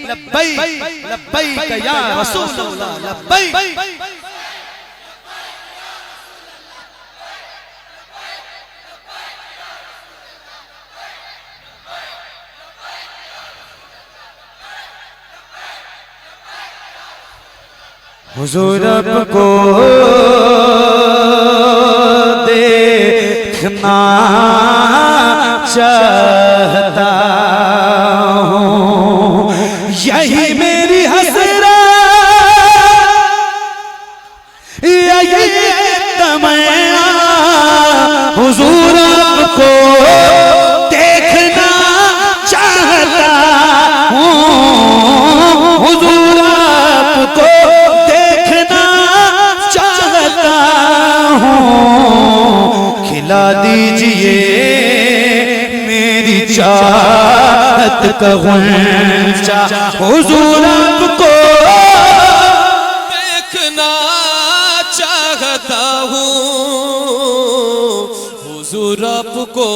लब्बैक लब्बैक या रसूलल्लाह लब्बैक। हुजूर आपको देखना चाहता हूँ, यही मेरी हसरत, यही तमन्ना। हुजूर आपको देखना चाहता हूँ, हुजूर आपको खिला दीजिए मेरी चाहत का गुंचा। हुजूर आपको देखना चाहता हूँ, हुजूर आपको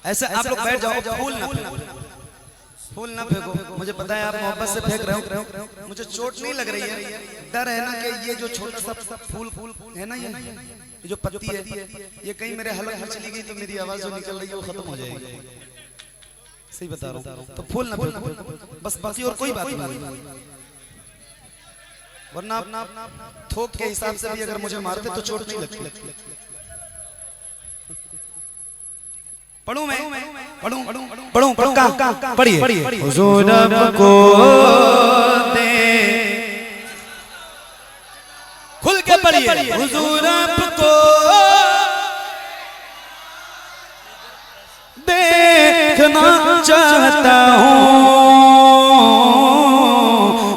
ऐसा आप लोग बैठ जाओ, फूल ना फेंको, फूल ना फेंको। मुझे पता है आप मोहब्बत से फेंक रहे हो, मुझे चोट नहीं लग रही है। डर है ना कि ये जो छोटा सा फूल है ना, ये जो पत्ती है, ये कहीं मेरे हलक में चली गई तो मेरी आवाज जो निकल रही है वो खत्म हो जाएगी। सही बता रहा हूँ। तो फूल ना फेंको बस, बाकी और कोई बात नहीं। वरना थोक के हिसाब से भी अगर मुझे मारते तो चोट नहीं लगती। पढ़ूं मैं, पढ़ूं पढ़ूं पढ़ूं कहाँ पढ़िए। हुजूर आपको दे, खुल के पढ़िए। हुजूर आपको देखना चाहता हूँ,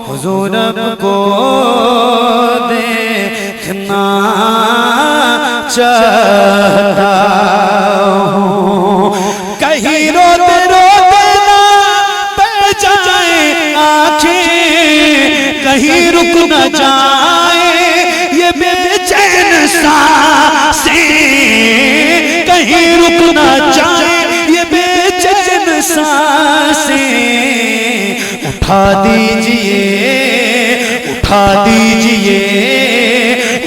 हुजूर आपको देखना चाहता हूँ। कहीं रोते रोते ना बह जाए आँखें, कहीं रुक न जाए ये बेचैन सांसें, कहीं रुक न जाए ये बेचैन सांसें। उठा दीजिए, उठा दीजिए,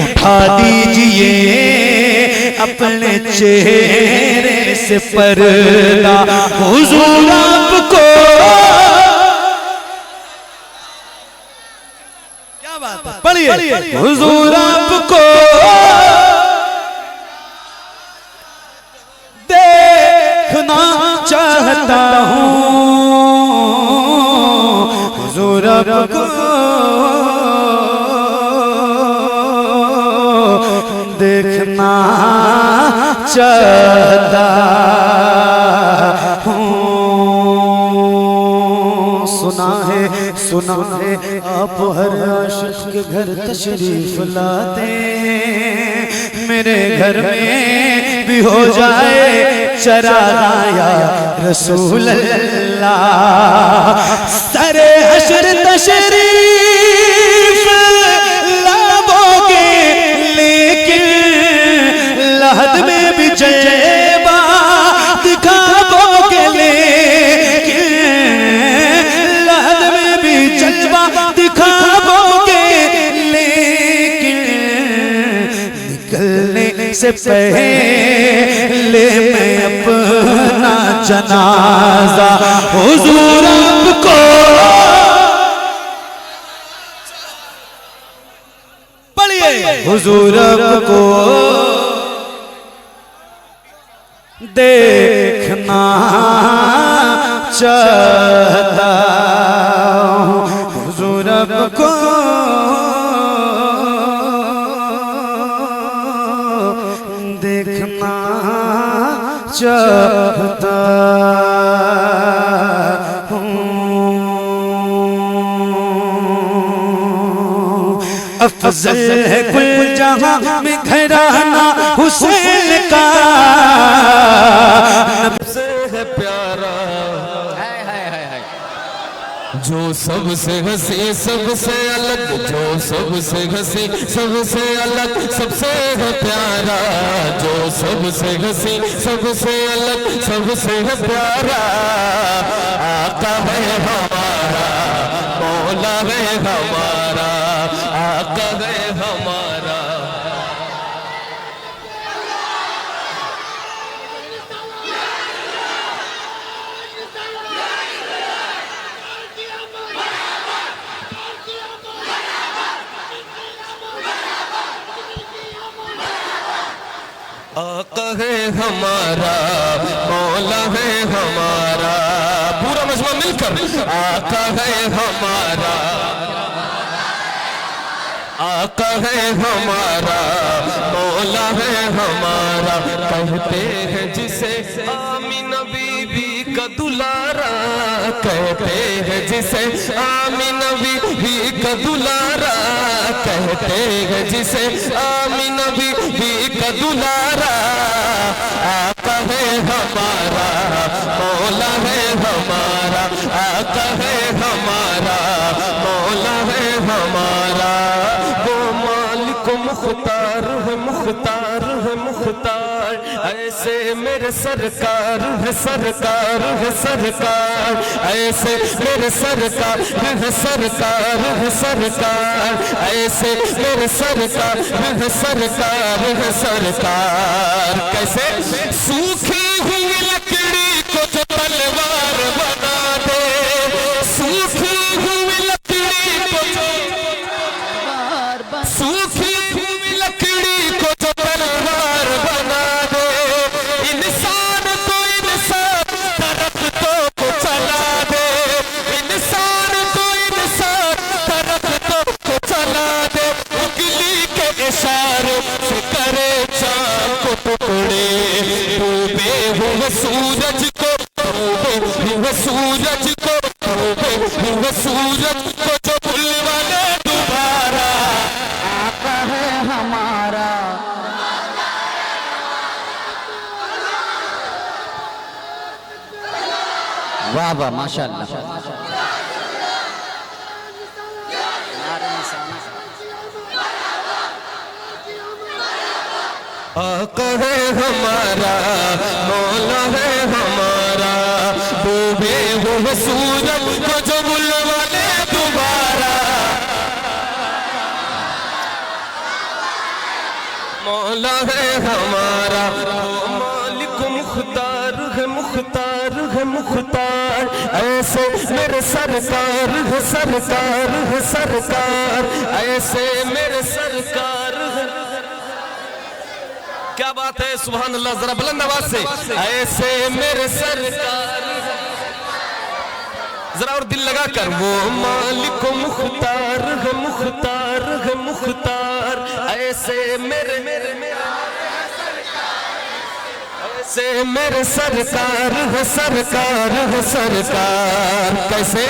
उठा दीजिए अपने चेहरे से पर्दा। हुजूर आपको, क्या बात है, पढ़िए। हुजूर आपको देखना चाहता हूँ, हुजूर आपको देखना चाहता हूँ। सुना है आप हर आशिक के घर तशरीफ लाते, मेरे घर में भी हो जाए चरागा या रसूल अल्लाह। सरे हश्र तशरीफ लाओगे लेकिन लहद में भी जलवा दिखाओगे, लेकिन लहद में भी जलवा दिखाओगे, लेकिन निकलने से पहले मैं अपना जनाजा हुजूर आपको, पढ़िए। हुजूर आपको देखना चाहता हूँ, हुजूर आपको देखना चाहता हूँ। अफजल है कुल जहां में घराना हुसैन का, नफ्स है प्यारा जो जो सबसे हंसी सबसे अलग, जो सबसे हंसी सबसे अलग, सबसे है प्यारा, जो सबसे हंसी सबसे अलग, सबसे है प्यारा, आका है हमारा, मौला है हमारा, आका है हमारा। आका है हमारा, मौला है हमारा, पूरा मजमा मिलकर आका है हमारा, आका है हमारा, मौला है हमारा। कहते हैं जिसे आमीना बीबी का दुलारा, कहते हैं जिसे आमीना बीबी का दुलारा, कहते हैं जिसे आमीना बीबी का दुलारा, आका है हमारा, मौला है हमारा, आका है हमारा, मौला है हमारा। वो मालिक मुख्तार है, मुख्तार है, मुख्तार, ऐसे मेरे सरकार है, सरकार है, सरकार, ऐसे मेरे सरकार है, सरकार है, सरकार, ऐसे मेरे सरकार है, सरकार है, सरकार। कैसे? सूखी हुई लकड़ी को जो तलवार बना दे, सूखी हुई लकड़ी को जो, सूखी हुई लकड़ी को जो तलवार बना दे, इंसान को इंसान दरख्तों को चला दे, इंसान को इंसान दरख्तों को चला दे, उंगली के इशारे से करे चांद को टुकड़े, डूबे हुए सूरज को, डूबे हुए सूरज को, डूबे हुए सूरज को जो बुलवाने दोबारा, आका है हमारा। वाह वाह माशाअल्लाह। आका है हमारा, मौला है हमारा, डूबे हुए सूरज को जो बुलवाने दोबारा, मौला है हमारा। वो मालिक मुख्तार है, मुख्तार है, मुख्तार, ऐसे मेरे सरकार है, सरकार है, सरकार, ऐसे मेरे सरकार है। क्या बात है, सुभान अल्लाह, जरा बुलंद आवाज से, ऐसे मेरे सरकार, जरा और दिल लगा कर। वो मालिक मुख्तार है, मुख्तार है, मुख्तार, ऐसे मेरे मेरे ऐसे मेरे सरकार है, सरकार है, सरकार। कैसे?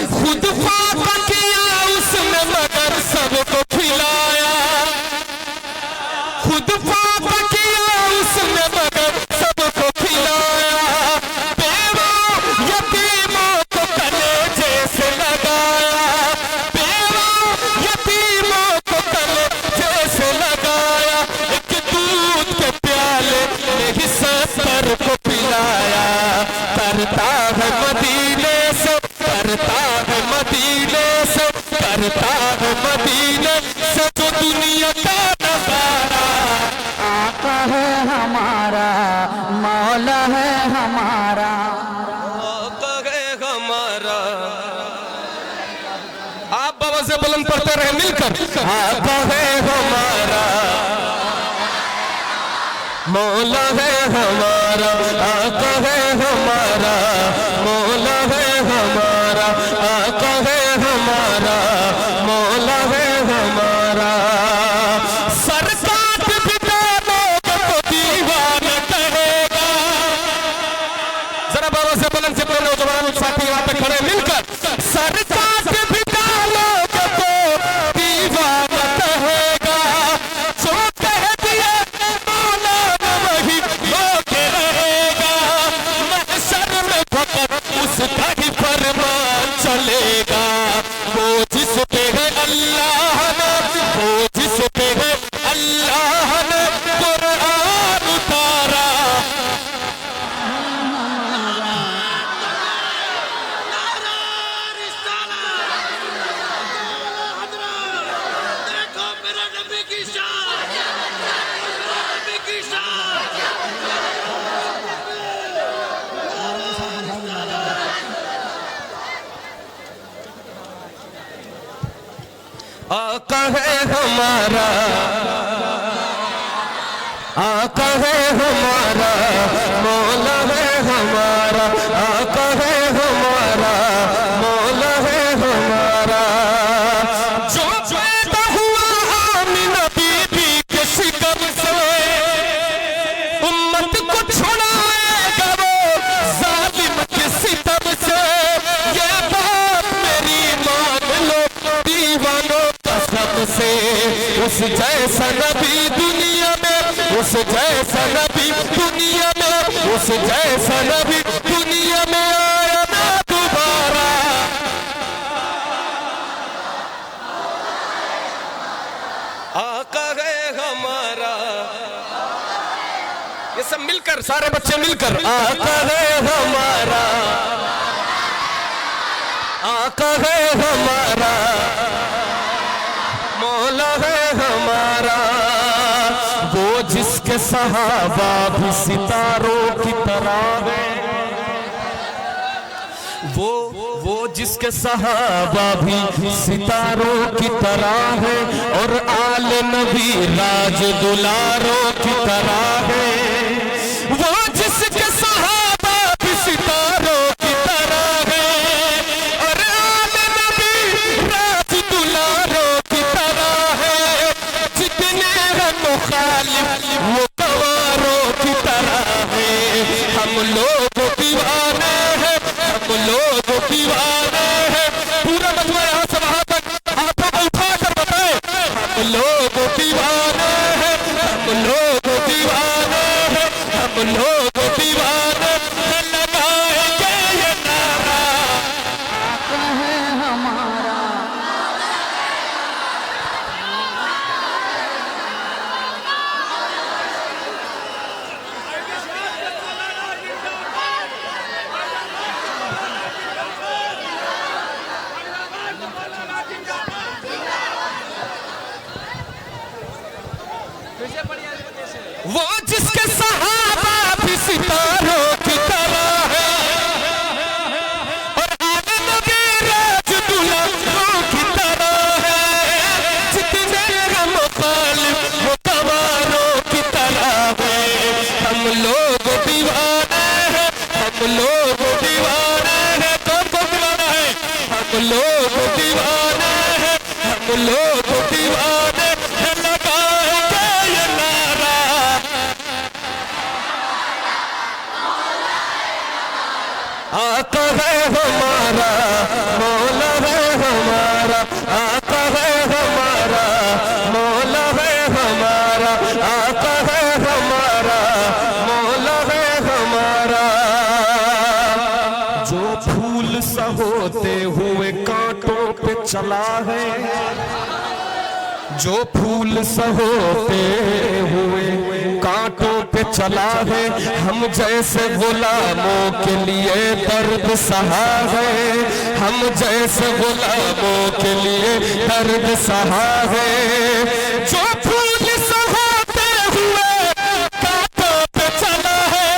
खुद फाका किया उसने मगर सबको खिलाया, खुद फाका किया उसने मगर सबको खिलाया, बेवा यतीमों को कलेजे से लगाया, बेवा यतीमों को कलेजे से लगाया, एक दूध के प्याले में ही 70 को पिलाया, करता है मदीने से, करता है मदीने से, करता है मदीने से जो दुनिया का नजारा, आका है हमारा, मौला है हमारा। आका है हमारा। आप बाबा से बुलंद पढ़ते रहे मिलकर, आका है हमारा, मौला है हमारा, आका है हमारा, मौला है हमारा, आका है हमारा, मौला है हमारा। सरकार भी दानों को दीवाना करेगा, जरा बाबा से बुलंद से बोलो, जवान साथी वहां पे खड़े मिलकर, सरकार भी दानों को दीवाना कहेगा, जो कह दिया मौला वही होके रहेगा, महशर में फकत उसका ही फरमान चल आका है हमारा, आका है हमारा, मौला है हमारा, आका है हमारा, मौला है हमारा। जो पैदा हुआ आमिना बीबी के शिकम से, उम्मत को छुड़ाएगा वो जालिम के सितम से। ये बात मेरी मान लो दीवानों कसम से। उस जैसा नबी दुनिया में, उस जैसा नबी दुनिया में, उस जैसा नबी दुनिया में आया ना दोबारा। आका है हमारा, ये सब मिलकर, सारे बच्चे मिलकर, आका है हमारा, आका है हमारा, मौला है हमारा। वो जिसके सहाबा भी सितारों की तरह है, वो जिसके सहाबा भी सितारों की तरह है, और आले नबी राज दुलारों की तरह है। वो जिसके सहाबा भी सितारों की तरह है, और आले नबी राज दुलारों की तरह है। जितने हैं मुखालिफ वो गवारों की तरह है। हम लोग दीवाने हैं, हम लोग दीवाने हैं। पूरा मजमा यहाँ से वहां तक हाथों को उठा कर बताए, हम लोग दीवाने हैं, हम लोग दीवाने हैं, हम लोग दीवाने हैं। लगाएंगे ये नारा, आका है हमारा। वो जिसके सहाबा भी सितारों की तरह है, और आले नबी राज दुलारों की तरह है। जितने हैं मुखालिफ वो गवारों की तरह है। हम लोग दीवाने हैं, हम लोग दीवाने हैं। कौन कौन दीवाना है? हम लोग दीवाने हैं, हम लोग दीवाने हैं। लगाएंगे ये नारा, आका है हमारा, मौला है हमारा, आका है हमारा, मौला है हमारा, आका है हमारा, मौला है हमारा। जो फूल सा होते हुए कांटों पे चला है, जो फूल सा होते हुए कांटों पे चला है। हम जैसे गुलामों के लिए दर्द सहा है, हम जैसे गुलामों के लिए दर्द सहा है। जो फूल सा होते हुए कांटों पे चला है,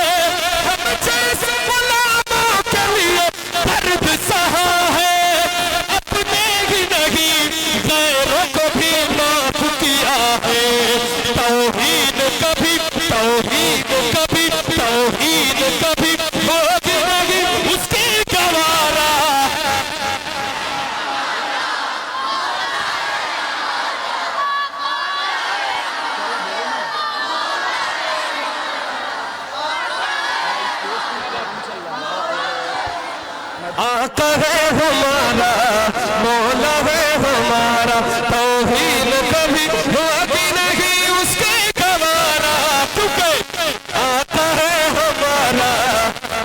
हम जैसे गुलामों के लिए दर्द सहा है। अपने ही नहीं गैरों को भी माफ किया है। तौहीद कभी, तौहीद कभी, तौहीद कभी होगी नहीं उसकी गवारा। आका है हमारा, मौला है हमारा, तौहीद कभी होगी नहीं उसके गवारा। तुके आका है हमारा,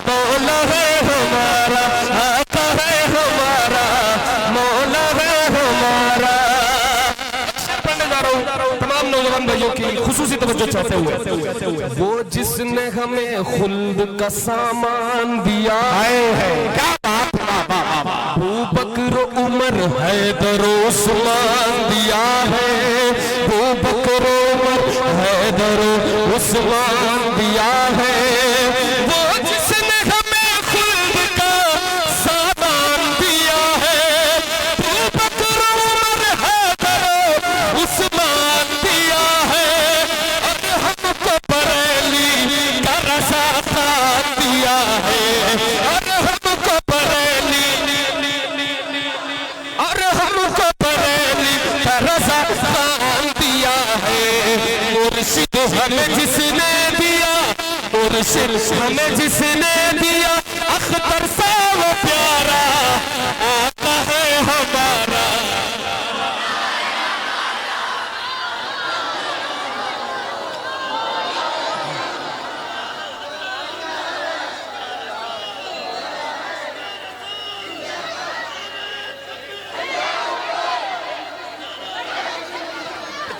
मौला है हमारा, आका है हमारा, मौला है हमारा। पढ़ने जा रहा हूँ तमाम नौजवान भाइयों की खुसूसी तवज्जो चाहते हुए। वो जिसने हमें खुल्द का सामान दिया है, क्या बात, अबू बकर उमर हैदर उस्मान दिया है। अबू बकर उमर हैदर उस्मान दिया है। वो जिसने हमें खुल्द का सामान दिया है। अबू बकर उमर हैदर मुर्शिद हमें जिसने दिया, मुर्शिद हमें जिसने दिया, अख्तर सा वो प्यारा आका है हमारा।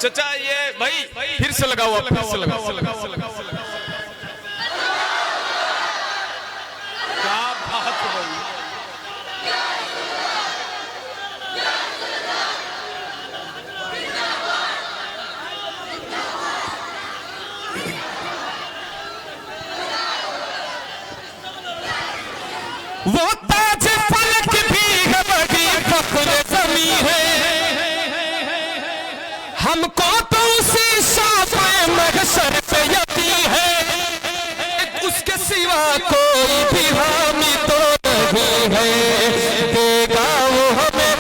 चचा ये भाई फिर से लगाओ, फिर से लगाओ। क्या बात है भाई। वो ताज फलक भी है, बड़ी फख्र ज़मी है, हमको तो उसी शाफ़े महशर पे यकीन है, उसके सिवा कोई भी हामी तो नहीं है। देगा वो हमें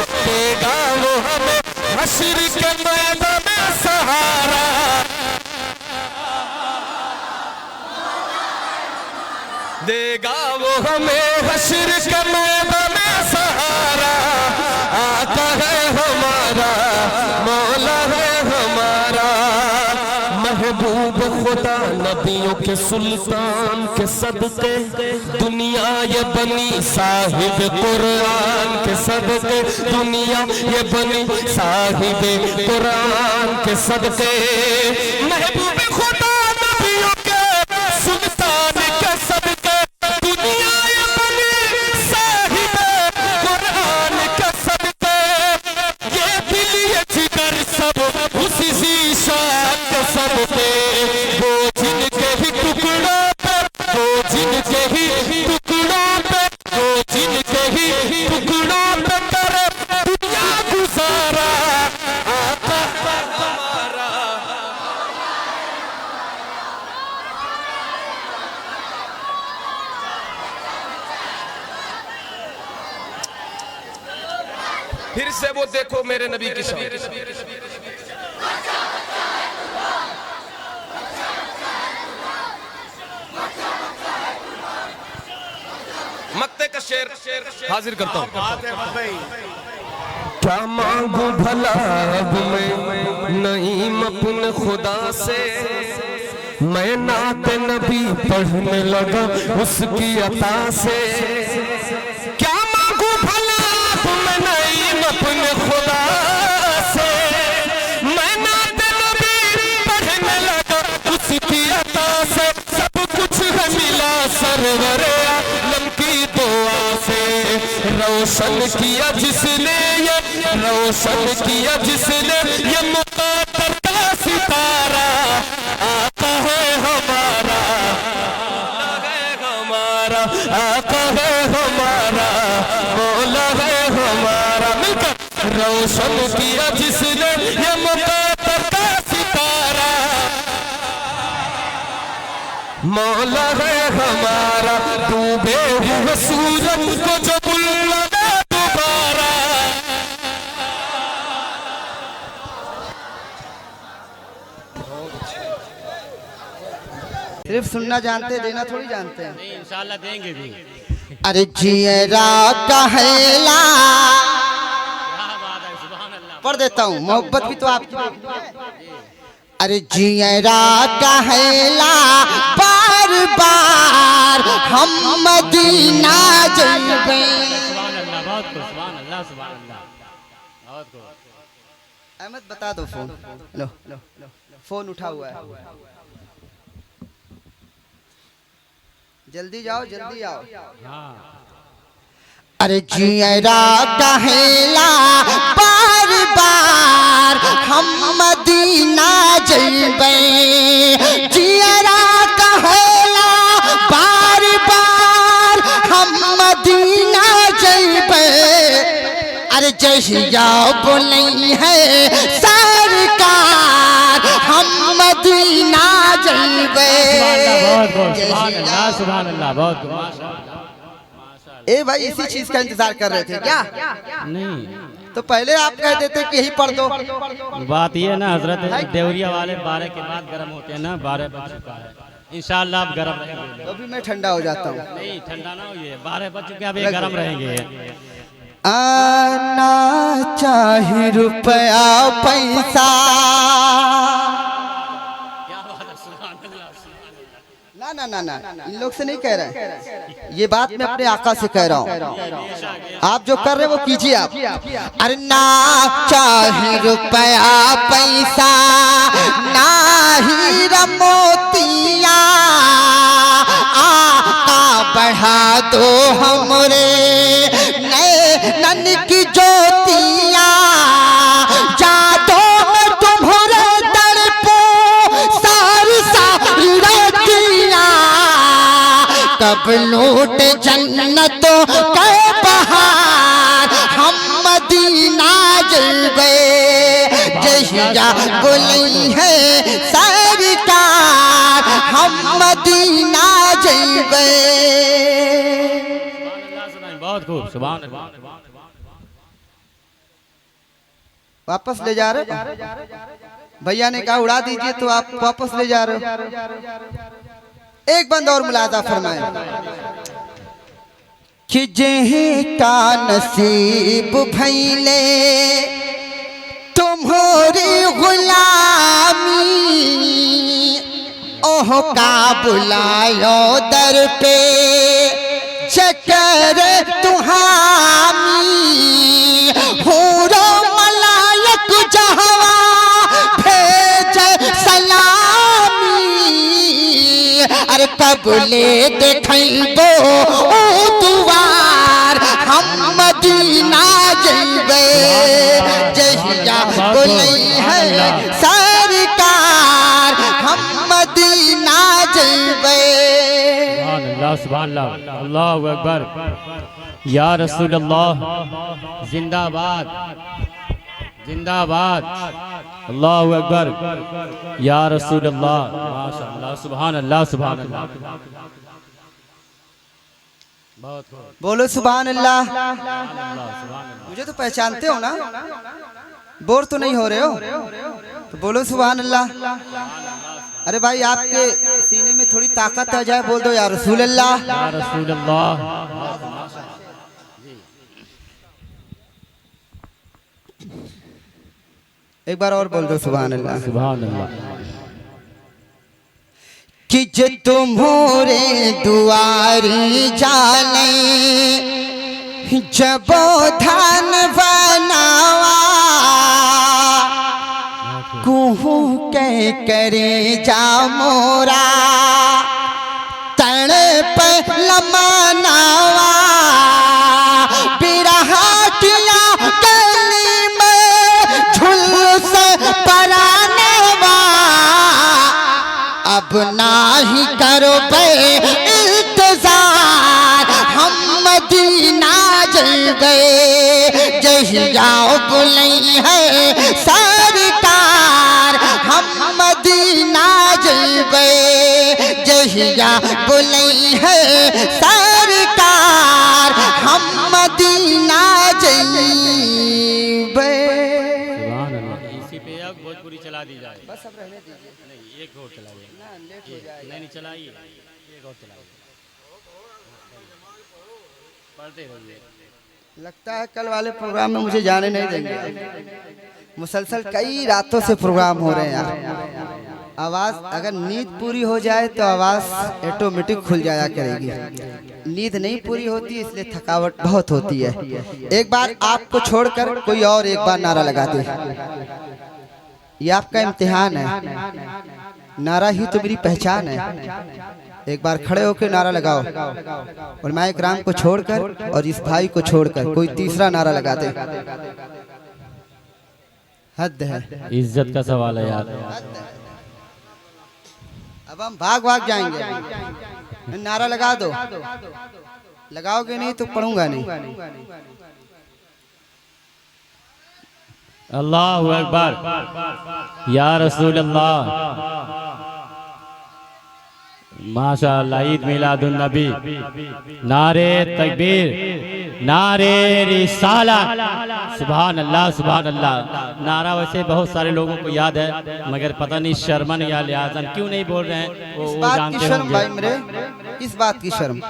हश्र के मैदान में सहारा, देगा वो हमें हश्र के मैदान में सहारा। आका है हमारा, मौला है हमारा, महबूब खुदा नबियों के सुल्तान के सदके दुनिया ये बनी, साहिब कुरान के सदके दुनिया ये बनी, साहिब कुरान के सदके महबूब खुदा नबियों के सुल्तान के सदके दुनिया ये बनी, साहिब कुरान के सदके। ये दिल ये जिगर सब उसी ज़ीशान के सदके, वो जिनके ही टुकड़ों पे, वो जिनके ही टुकड़ों पे, वो जिनके ही टुकड़ों पे करे दुनिया गुजारा आका हमारा। फिर से वो देखो मेरे नबी की शान। मक्ते का शेर हाजिर करता हूँ। क्या मांगू भला अब मैं नईम अपने खुदा से, मैं नाते नबी पढ़ने लगा उसकी अता से। क्या मांगू भला अब मैं नईम अपने खुदा से, मैं नाते नबी पढ़ने लगा उसकी अता से। सब कुछ है मिला सरवर आलम की दुआ से, रोशन किया जिसने ये, रोशन किया जिसने ये मुक़द्दर का सितारा। आका है हमारा, आका है हमारा, मौला है हमारा। मिलकर रोशन किया जिसने ये मुक़द्दर का सितारा, मौला है हमारा। डूबे हुए सूरज को जो बुलावे दोबारा, सिर्फ सुनना जानते, देना थोड़ी जानते हैं। नहीं इंशाल्लाह देंगे भी। अरे जियरा कहला, क्या बात है, सुभान अल्लाह। पढ़ देता हूँ, मोहब्बत भी तो आपकी। अरे जियरा कहला बार बार हम मदीना जइबे। सुभान अल्लाह, बहुत खूब, सुभान अल्लाह, सुभान अल्लाह, बहुत खूब। अहमद बता दो फोन, लो लो लो, फोन उठा हुआ है, जल्दी जाओ जल्दी आओ। हाँ अरे जियरा कहला बार बार हम मदीना जइबे, जियरा कहला बार बार हम मदीना जइबे। अरे जहिया बोलई है सरकार हम मदीना जइबे। बहुत बहुत सुभान अल्लाह, सुभान अल्लाह, बहुत खूब। ए भाई इसी चीज का इंतजार कर रहे थे क्या? नहीं तो पहले आप कह देते कि यही पढ़ दो। बात ये ना हजरत, देवरिया वाले 12 के बाद गर्म होते हैं ना, 12 बज चुका है, इंशाल्लाह आप गर्म रहेंगे। तो भी मैं ठंडा हो जाता हूँ। नहीं ठंडा ना होइए, 12 बज चुके हैं, अब ये गर्म रहेंगे। आना चाहे रुपया पैसा, ना ना ना ना, इन लोग से नहीं कह रहे, ये बात मैं अपने आका से कह रहा हूँ। आप जो कर रहे हो वो कीजिए आप। अरे ना चाहे रुपया पैसा, ना हीरा मोतिया, आका बढ़ा दो हमरे नैनन की ज्योतिया, जादो में तुम्हारे दर पो सारी सारी रातियां, कब लूट जन्नतों के बहार हम मदीना जलवे, जहिया बोली है सरकार हम मदीना जलवे। बहुत खूब, सुभान अल्लाह। वापस ले जा रहे भैया ने कहा उड़ा दीजिए, तो आप वापस ले जा रहे हो। एक बंद और मुलाजा फरमाए कि जेही का नसीब भैले तुम्हारी गुलामी, ओह का बुलायो दर पे चकर तुहामी, हूरो मलायक जहवा भेज सलामी, अरे कबले देखो ओ दुआर हम मदीना जलवे, जहिया बोली है सरकार हम मदीना जलवे। सुभान अल्लाह, अल्लाहु अकबर, या रसूल अल्लाह, जिंदाबाद जिंदाबाद, अल्लाहु अकबर, या रसूल अल्लाह, माशाअल्लाह, सुभान अल्लाह, सुभान अल्लाह। बहुत बोलो सुभान अल्लाह। मुझे तो पहचानते हो ना, बोर तो नहीं हो रहे हो, तो बोलो सुभान अल्लाह। अरे भाई आपके सीने में थोड़ी ताकत आ जाए, बोल दो या रसूल अल्लाह, या रसूल अल्लाह। एक बार और बोल दो सुभान अल्लाह, सुभान अल्लाह। कि जो तुम्हारे दुआरी जाने जबो धान बनावा, कुहू के करे जा मोरा तण पे लमानावा, बिरहा किया गली में झुलस परानेवा, अब ना ही करो बे इंतजार हम मदीना जलवे, जहिया बुलई है सरकार हम मदीना जलवे, जहिया बुलई है सरकार हम मदीना जलवे। सुभान अल्लाह। इसी पे अब भोजपुरी चला दी जाए, बस अब रहने दीजिए। नहीं एक और चलाइए, नहीं चलाइए, एक और चलाइए, पढ़ते रहिए। लगता है कल वाले प्रोग्राम में मुझे जाने नहीं देंगे, मुसलसल कई रातों से प्रोग्राम हो रहे हैं यार। आवाज़ अगर नींद पूरी हो जाए तो आवाज़ ऑटोमेटिक खुल जाया करेगी, नींद नहीं पूरी होती इसलिए थकावट बहुत होती है। एक बार आपको छोड़कर कोई और एक बार नारा लगा दे, ये आपका इम्तिहान है, नारा ही तो मेरी पहचान है। एक बार खड़े होकर नारा लगाओ, और मैं इकराम को छोड़कर और इस भाई को छोड़कर कोई तीसरा नारा लगा दे। हद है, इज्जत का सवाल है यार। अब हम भाग भाग जाएंगे, नारा लगा दो, लगाओगे नहीं तो पढ़ूंगा नहीं। अल्लाहु अकबर, या रसूल अल्लाह, माशाअल्लाह। ईद मिलादुन नबी, नारे तकबीर, नारे रिसाला, सुभान अल्लाह सुभान अल्लाह। नारा वैसे बहुत सारे लोगों को याद है, मगर पता नहीं शर्मन या लिहाजन क्यों नहीं बोल रहे हैं, वो जानते भाई होंगे। मेरे, इस बात की शर्म,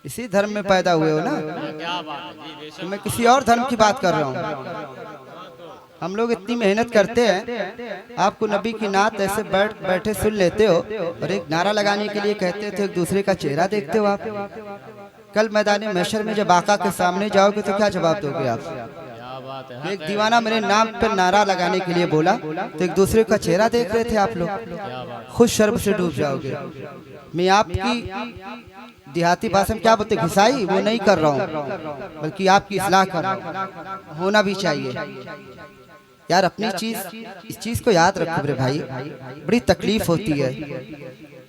इसी धर्म में पैदा हुए हो ना, क्या बात है जी, बेशक। तो मैं किसी और धर्म की बात कर रहा हूँ। हम लोग इतनी मेहनत करते हैं, आपको नबी की नात ऐसे बैठे सुन लेते हो, और एक नारा लगाने के लिए कहते थे, एक दूसरे का चेहरा देखते हो आप। कल मैदान महशर में जब आका के सामने जाओगे तो क्या जवाब दोगे आप? क्या बात है, एक दीवाना मेरे नाम पर नारा लगाने के लिए बोला, तो एक दूसरे का चेहरा देख रहे थे आप लोग, खुद शर्म से डूब जाओगे। मैं आपकी देहाती भाषा में क्या बोलते, घिसाई वो नहीं कर रहा हूँ, बल्कि आपकी इस्लाह कर रहा हूँ। होना भी चाहिए यार अपनी चीज, इस चीज को याद रखो मेरे भाई, बड़ी तकलीफ होती है।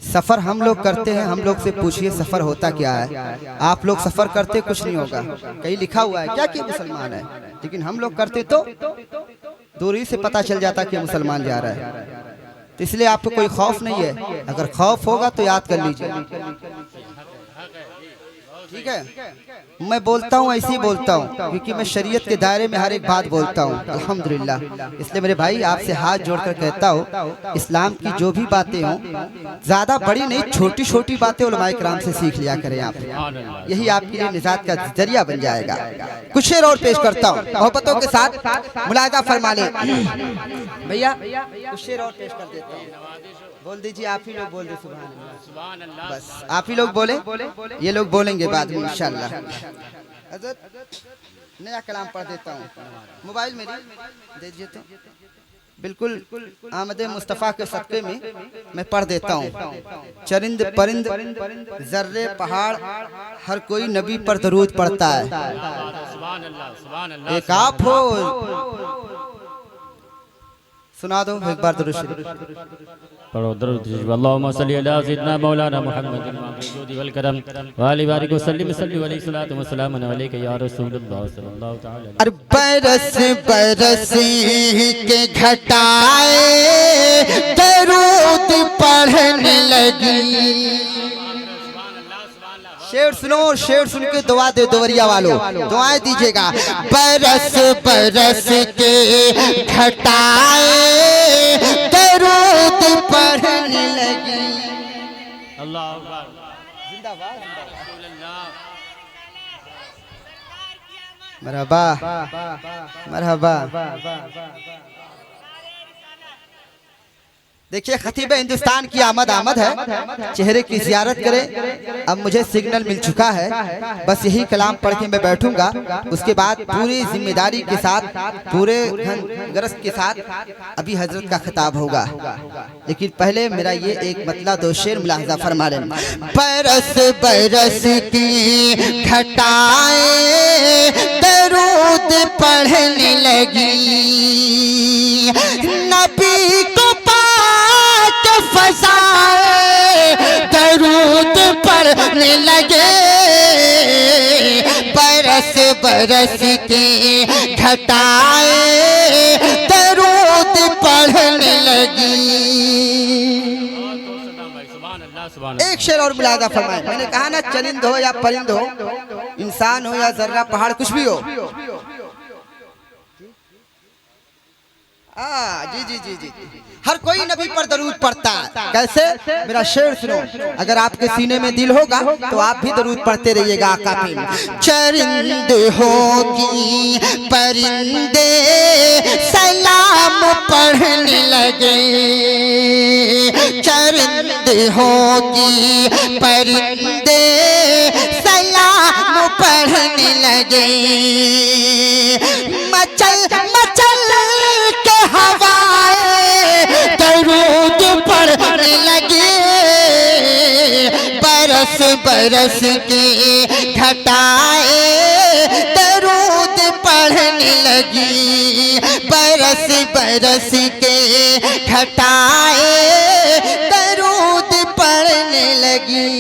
सफर हम लोग करते हैं, हम लोग से पूछिए सफर होता क्या है। आप लोग सफर करते कुछ नहीं होगा, कहीं लिखा हुआ है क्या कि मुसलमान है, लेकिन हम लोग करते तो दूरी से पता चल जाता कि मुसलमान जा रहा है। तो इसलिए आपको कोई खौफ नहीं है, अगर खौफ होगा तो याद कर लीजिए, ठीक है। मैं बोलता हूँ ऐसे ही बोलता हूँ, क्योंकि मैं शरीयत के दायरे में हर एक बात बोलता हूँ अल्हम्दुलिल्लाह। इसलिए मेरे भाई आपसे हाथ जोड़कर कहता हूँ, इस्लाम की जो भी बातें हों, ज्यादा बड़ी नहीं, छोटी छोटी बातें उलमाए किराम से सीख लिया करें आप, यही आपके लिए निजात का जरिया बन जाएगा। कुछ शेर और पेश करता हूँ, मोहब्बतों के साथ मुलाजा फरमा ले भैया, कुछ शेर और पेश कर देता हूँ। बोल दीजिए, आप ही लोग बोल दे सुभान अल्लाह, बस आप ही लोग बोले, ये लोग बोलेंगे बाद में इंशाल्लाह। हज़रत नया कलाम पढ़ देता हूँ, मोबाइल मेरी दे दीजिए तो, बिल्कुल आमद मुस्तफ़ा के सदक़े में मैं पढ़ देता हूँ। चरिंद परिंद जर्रे पहाड़ हर कोई नबी पर दरूद पढ़ता है, एक आप हो, सुना दो एक बार दरूद शरीफ पढ़ो दरूद शरीफ। अल्लाहुम्मा सल्ली अला सय्यिदना मौलाना मुहम्मदिन वल करम व आलि बारिक वसल्लिम सल्ली अलैहि सलातु व सलाम अलैका या रसूलल्लाह सल्लल्लाहु तआला। अरे बरस बरस के घटाए दरूद पढ़ने लगी। शेर सुनो, शेर सुन के दुआ दे दोवरिया वालों, दुआएं दीजिएगा। बरस बरस के घटाए दरूद पढ़ने लगी। अल्लाह अकबर, जिंदाबाद मरहबा मरहबा। देखिए खतीब हिंदुस्तान की आमद है, चेहरे की जियारत करें। अब मुझे सिग्नल मिल चुका है, बस यही कलाम पढ़ के मैं बैठूंगा, उसके बाद पूरी जिम्मेदारी के साथ, पूरे गरज के साथ अभी हजरत का खिताब होगा। लेकिन पहले मेरा ये एक मतला दो शेर मुलाहजा फरमा लें। बरस बरस की घटाए दरूद पढ़ने लगी, नबी को फसाए दरूद पढ़ने लगे। बरस बरस के घटाए दरूद पढ़ने लगी। एक शेर और मुलाजा फरमाए। मैंने कहा ना, चरिंद हो या परिंद हो, इंसान हो या जर्रा पहाड़, कुछ भी हो। जी जी जी जी, हर कोई नबी पर दरूद पढ़ता है। कैसे? मेरा शेर सुनो, अगर आपके सीने में दिल होगा तो आप भी दरूद पढ़ते रहिएगा आका पे। चरिंद होगी परिंदे सलाम पढ़ने लगे, चरिंद होगी परिंदे सलाम पढ़ने लगे। मचल मचल के हवाएं दरूद पढ़ने लगे। बरस बरस के घटाए दरूद पढ़ने लगी। बरस बरस के घटाए दरूद पढ़ने लगी।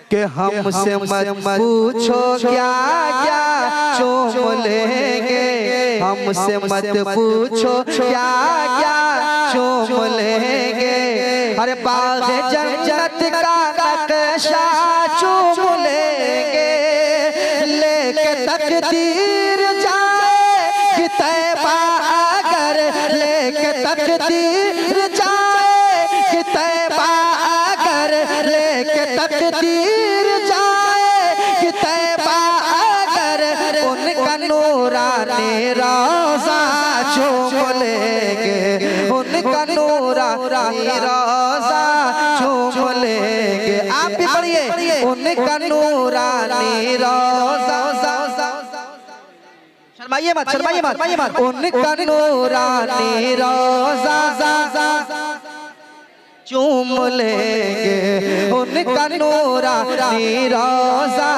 कि हमसे मत पूछो क्या क्या चूम लेंगे, हमसे मत पूछो क्या क्या चूम लेंगे। अरे बाग जन्नत का नक्शा चूम लेंगे, लेके तकदीर जाएगी तैबा अगर, लेके तकदीर जाएगी तैबा अगर, लेके तकदीर जाएगी तैबा अगर, उनका नूरानी रोज़ा चूम लेंगे, उनका नूरानी रोज़ा चूम लेंगे। आप भी पढ़िए, उनका नूरानी रोज़ा, शर्माइए मत, शर्माइए मत, उनका नूरानी रोज़ा चूम लेंगे, उनका नूरानी रोज़ा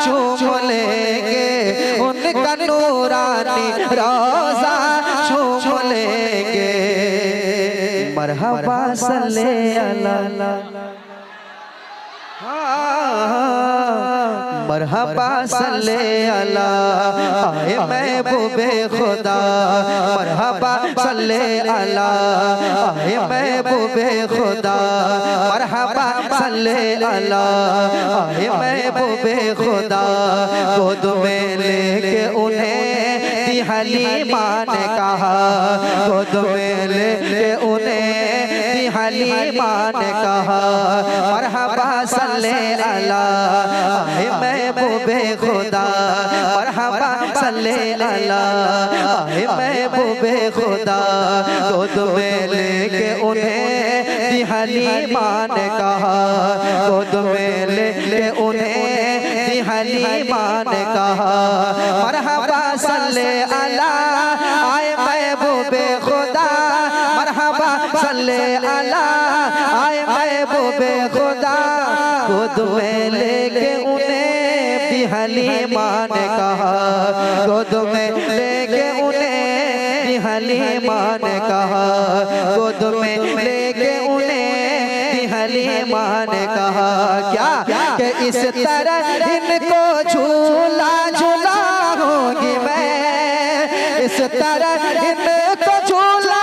चूम लेंगे, उनका नूरानी रोज़ा चूम लेंगे। मरहबा सल्ले अला, मरहबा सल्ले अला आए महबूबे खुदा, मरहबा सल्ले अला आए महबूबे खुदा, मरहबा सल्ले अला आए महबूबे खुदा। गोद में लेके उन्हें हलीमा ने कहा, गोद में लेके उन्हें हलीमा ने कहा, मरहबा सल्ले अला आए महबूबे खुदा, मरहबा सल्ले अला आए महबूबे खुदा। गोद में लेके उन्हें हलीमा ने कहा, गोद में लेके उन्हें हलीमा ने कहा, मरहबा सल्ले अला आए महबूबे खुदा, मरहबा सल्ले अला आए महबूबे खुदा। गोद में लेके उन्हें भी हलीमा ने कहा, गोद में लेके उन्हें भी हलीमा ने कहा, गोद में लेके उन्हें भी हलीमा ने कहा। क्या कि इस तरह इनको झूला झूलाऊंगी मैं, इस तरह इनको झूला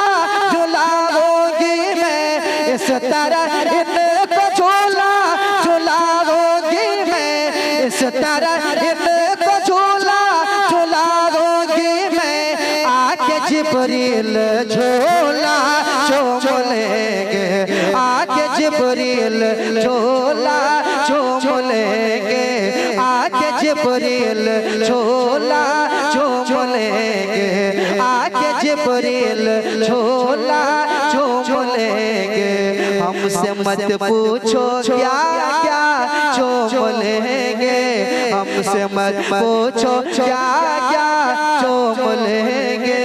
झूलाऊंगी मैं, इस तरह इनको झूला झूलाऊंगी मैं, इस तरह इनको झूला झूलाऊंगी मैं। आके जिब्रील झूला चूम लेंगे, आके जिब्रील झूला चूम लेंगे, आके जिब्रील झूला चूम लेंगे, आके जिब्रील झूला चूम लेंगे। हमसे मत पूछो क्या क्या चूम लेंगे, हमसे मत पूछो क्या क्या चूम लेंगे।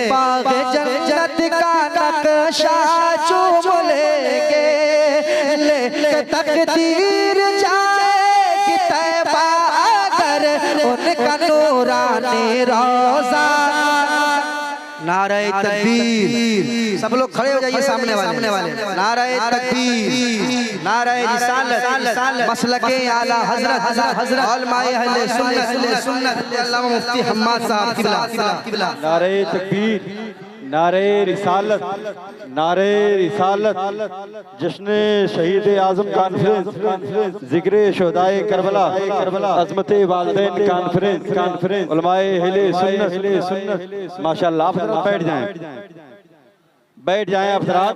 बाग जन्नत का नक्शा चूम लेंगे, लेके तकदीर जाएगी तैबा अगर, उनका नूरानी रोज़ा। नारे तकबीर, सब लोग खड़े हो जाइए सामने वाले। नारे तकबीर, नारे रिसालत, मसलके आला हजरत उलमाए अहले सुन्नत अल्लामा मुफ्ती हम्माद साहब किबला। नारे तकबीर, नारे रिसालत, नारे रिसालत। जश्न शहीद आजम कॉन्फ्रेंस, जिक्र शोहदाए करबला, अज़मत वालिदैन कॉन्फ्रेंस, उलमाए अहले सुन्नत। माशाअल्लाह, आप बैठ जाएं, बैठ जाएं आप हज़रात।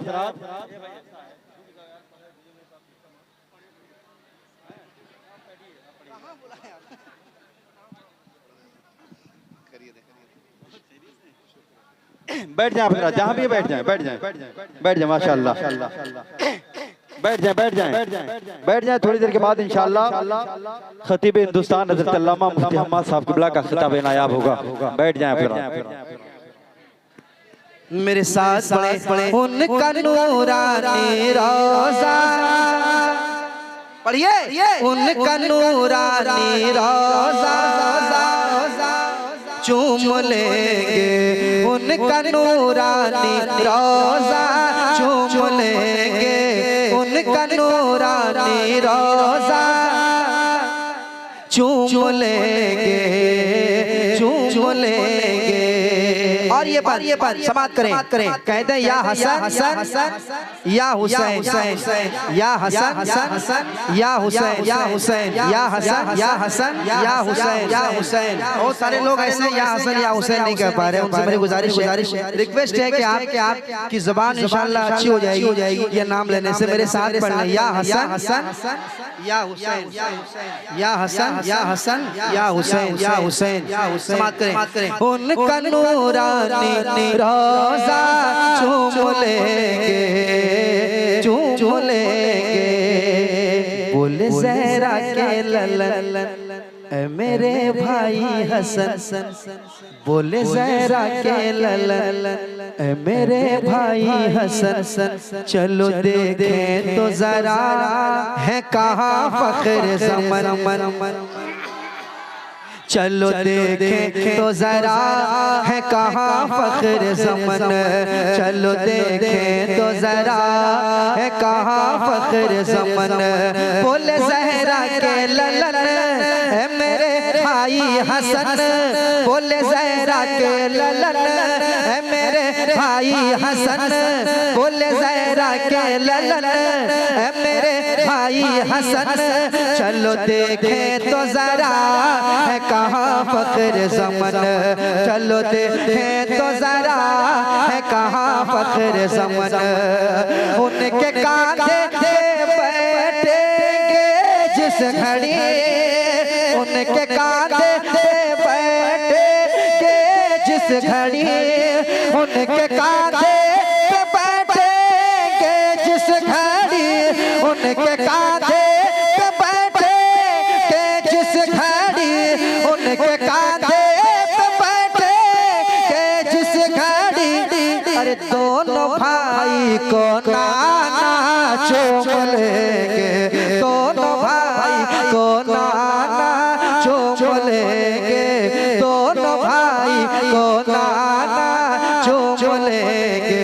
बैठ जाएं आप हज़रात, जहाँ भी बैठ जाएं, बैठ जाएं, बैठ जाएं। माशाअल्लाह, बैठ जाएं, बैठ जाएं, बैठ जाएं। थोड़ी देर के बाद इंशाअल्लाह खतीब हिंदुस्तान हज़रत अल्लामा मुफ्ती हम्माद साहब किबला का खिताब नायाब होगा। बैठ जाएं आप हज़रात। मेरे साथ पढ़े उनका नूरानी रोज़ा, पढ़िए उनका नूरानी रोज़ा चूम लेंगे, उनका नूरानी रोज़ा चूम लेंगे, उनका नूरानी रोज़ा चूम लेंगे, चूम लेंगे। और ये पर समाप्त करें कहते हैं या हसन हसन या हुसैन या हसन हसन या हुसैन या हसन या हसन या हुसैन। बहुत सारे लोग ऐसे या हसन या हुसैन नहीं कह पा रहे, उनसे मेरी गुजारिश रिक्वेस्ट है कि आपकी जुबान इंशाल्लाह अच्छी हो जाएगी ये नाम लेने से। मेरे साथ पढ़ना या हसन या हुसैन या हसन या हुसैन समाप्त करें। उनका नूरानी रोज़ा चूम लेंगे बोले ज़हरा के ललन मेरे भाई हसन बोले ज़हरा के ललन मेरे भाई हसन। चलो देखें तो जरा है कहाँ फख्र ज़मन, चलो देखें तो जरा है कहाँ फख्र ज़मन, चलो देखें तो जरा है कहाँ फख्र ज़मन। बोले ज़हरा के ललन है मेरे भाई हसन, बोले ज़हरा के ललन है मेरे भाई हसन, बोले ज़हरा के ललन है मेरे भाई हसन। चलो देखें तो जरा है कहाँ फख्र ज़मन, चलो देखें तो जरा है कहाँ फख्र ज़मन। उनके कांधे बैठेंगे जिस घड़ी, उनके कांधे बैठेंगे जिस घड़ी, उनके कांधे बैठेंगे जिस घड़ी, उनके कांधे बैठेंगे जिस घड़ी, उनके कांधे बैठेंगे जिस घड़ी। अरे दोनों भाई को नाना चूम लेंगे, दोनों भाई को नाना चूम लेंगे, दोनों भाई को नाना चूम लेंगे,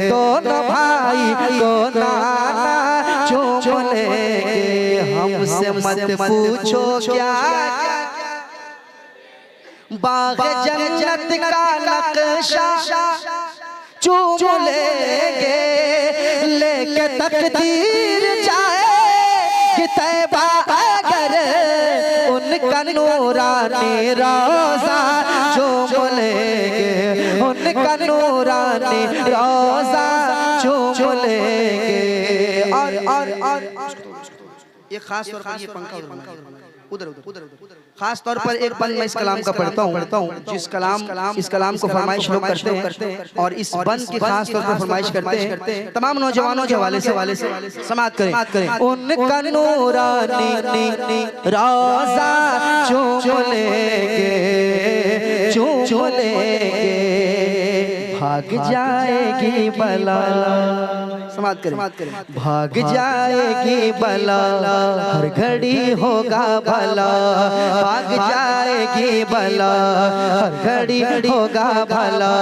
दोनों भाई को नाना चूम लेंगे। हमसे मत पूछो क्या बाग़ जन्नत का नक्शा चूम लेंगे, लेके तकदीर जाए तैबा अगर उनका नूरानी रोज़ा चूम लेंगे, उनका नूरानी रोज़ा चूम लेंगे। और ये खास तौर पर ये पंखा उधर खास तौर पर एक बंद मैं इस कलाम का पढ़ता हूँ जिस इस कलाम को फरमाइश लोग करते हैं और इस बंद की खास तौर पर फरमाइश करते हैं तमाम नौजवानों के हवाले से समाप्त करें। उनका नूरानी रोज़ा चूम लेंगे, चूम लेंगे भाग जाएगी बला, समाप्त करें। भाग जाएगी बला हर घड़ी होगा भला, भाग जाएगी बला हर घड़ी होगा भला,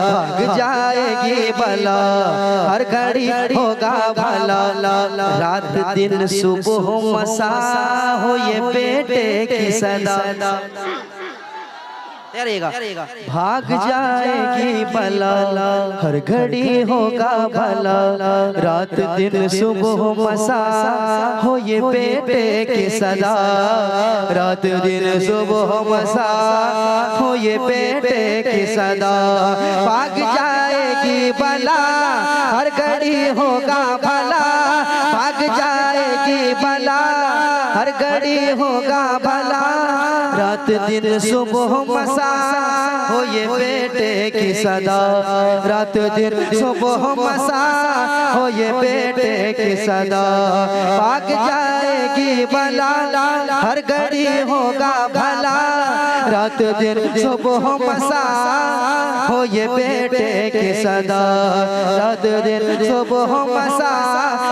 भाग जाएगी बला हर घड़ी होगा भला। रात दिन सुबह मसा हो ये बेटे की सदा, भाग जाएगी बला हर घड़ी होगा भला, रात दिन सुबह मसा हो ये बेटे की सदा, रात दिन सुबह मसा हो ये बेटे की सदा। भाग जाएगी बला हर घड़ी होगा भला, भाग जाएगी बला हर घड़ी होगा भला, रात दिन सुबह मसा हो ये बेटे की सदा, रात दिन सुबह मसा हो ये बेटे की सदा। भाग जाएगी बला हर घड़ी होगा भला, रात दिन सुबह मसा हो ये बेटे की सदा, रात दिन सुबह मसा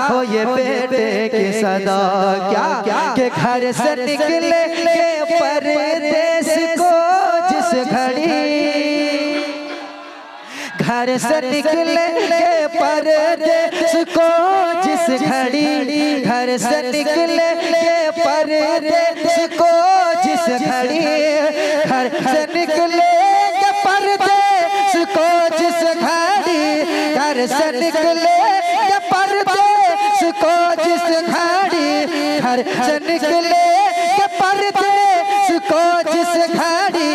हो ये बेटे की सदा। क्या के घर से निकले के परदेस को जिस घड़ी, घर से निकले के परदेस को जिस घड़ी, घर से निकले के परदेस को जिस घड़ी, घर से निकले के परदेस को घर से निकले के परदेश को जिस घड़ी, घर से निकले के परदेश को जिस घड़ी,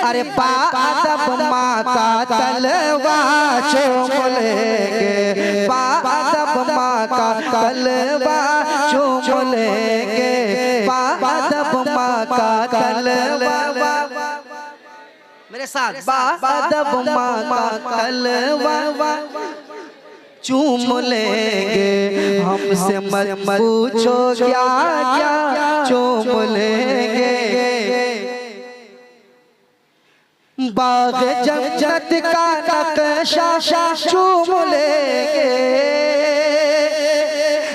अरे बादब माँ का तलवार चूम लेंगे, बादब माँ का तलवार चूम लेंगे, बादब माँ का तलवार, मेरे साथ बादब माँ का तलवार चूम लेंगे, हमसे मत पूछो क्या क्या चूम लेंगे, बाग जन्नत का नक्शा चूम लेंगे,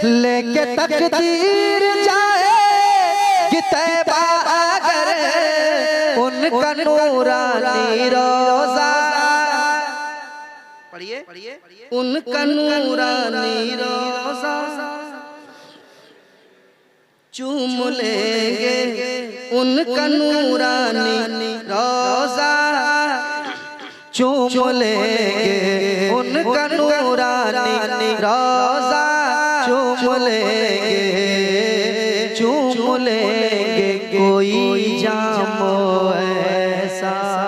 लेके तकदीर जाए तैबा अगर उनका नूरानी रोज़ा, पढ़िए उनका नूरानी रोज़ा चूम लेंगे, उनका नूरानी रोज़ा चूम लेंगे, उनका नूरानी रोज़ा चूम लेंगे।